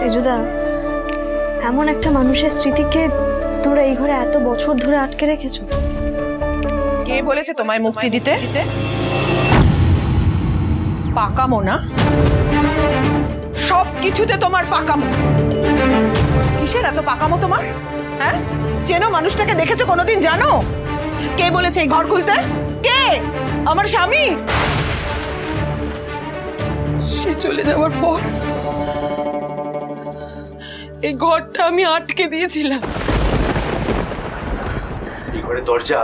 সেজুদা, এমন একটা মানুষের স্মৃতিকে তোমরা এই ঘরে এত বছর ধরে আটকে রেখেছো। কে বলেছে তোমায় মুক্তি দিতে? পাকামো না, সব কিছুতে তোমার পাকামো। কিসের এত পাকামো তোমার? হ্যাঁ, চেনো মানুষটাকে? দেখেছো কোনোদিন? জানো কে বলেছে এই ঘর খুলতে? কে? আমার স্বামী। সে চলে যাওয়ার পর এই ঘরটা আমি আটকে দিয়েছিলাম। এই ঘরের দরজা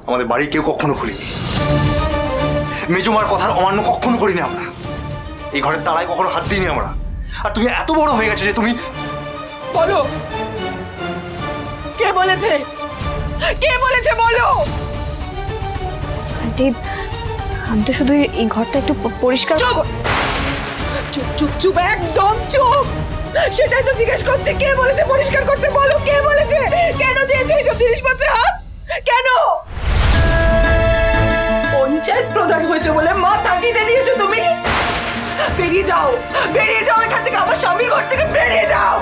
আমাদের বাড়ি কেউ কখনো খুলিনি। মেজুমার কথার অমান্য কখনো করিনি আমরা। এই ঘরের তালায় কখনো হাত দিইনি আমরা। আর তুমি এত বড় হয়ে গেছো যে তুমি বলো কে বলেছে? কে বলেছে বলো? আন্টি, আমি তো শুধু এই ঘরটা একটু পরিষ্কার। চুপ চুপ চুপ চুপ, একদম চুপ। সেটাই তো জিজ্ঞেস করছি, কে বলেছে পরিষ্কার করতে? বলো কে বলেছে? কেন দিয়েছো এইসব জিনিসপত্রে হাত? কেন? পঞ্চায়েত প্রধান হয়েছে বলে মাথা কিনে নিয়েছো তুমি? বেরিয়ে যাও, বেরিয়ে যাও এখান থেকে। আমার স্বামীর ঘর থেকে বেরিয়ে যাও।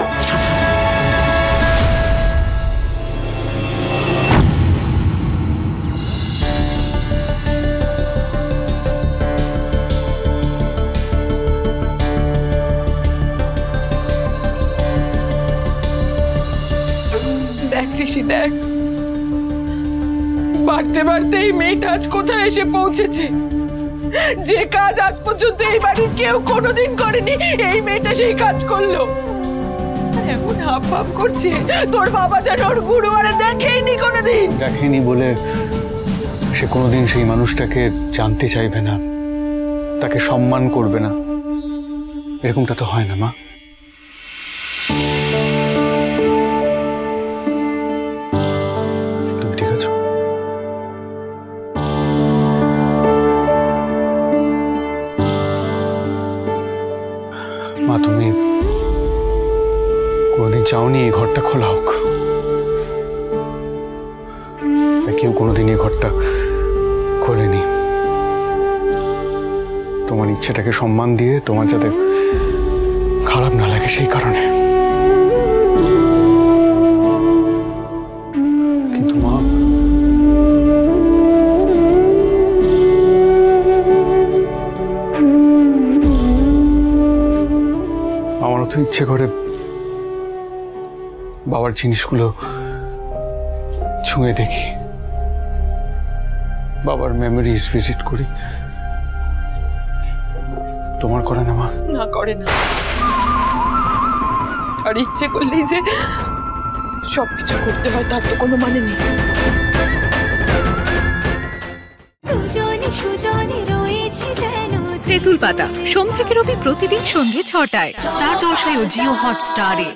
দেখ ঋষি, দেখ, বাড়তে বাড়তে এই মেয়েটা আজ কোথায় এসে পৌঁছেছে। যে কাজ আজ পর্যন্ত এই বাড়ির কেউ কোনোদিন করেনি, এই মেয়েটা সেই কাজ করলো। এমন হাব ভাব করছে তোর বাবা যেন ওর গুরু আরে দেখেইনি কোনোদিন। দেখেনি বলে সে কোনোদিন সেই মানুষটাকে জানতে চাইবে না, তাকে সম্মান করবে না। এরকমটা তো হয় না মা। তুমি ঠিক আছো? মা, তুমি কোনোদিন চাওনি এই ঘরটা খোলা হোক? কেউ কোনোদিন এই ঘরটা খোলেনি। তোমার ইচ্ছেটাকে সম্মান দিয়ে তোমার যাতে খারাপ না লাগে সেই কারণে। কিন্তু মা, আমারও তো ইচ্ছে করে বাবার জিনিসগুলো ছুঁয়ে দেখি, বাবার মেমোরিজ ভিজিট করি। তোমার করে না মা? না, করে না। আর ইচ্ছে করলেই যে সবকিছু করতে হয় তার তো কোনো মানে নেই। তেঁতুল পাতা সোম থেকে রবি প্রতিদিন সন্ধ্যে ৬টায় স্টার জলসায় ও জিও হটস্টারে।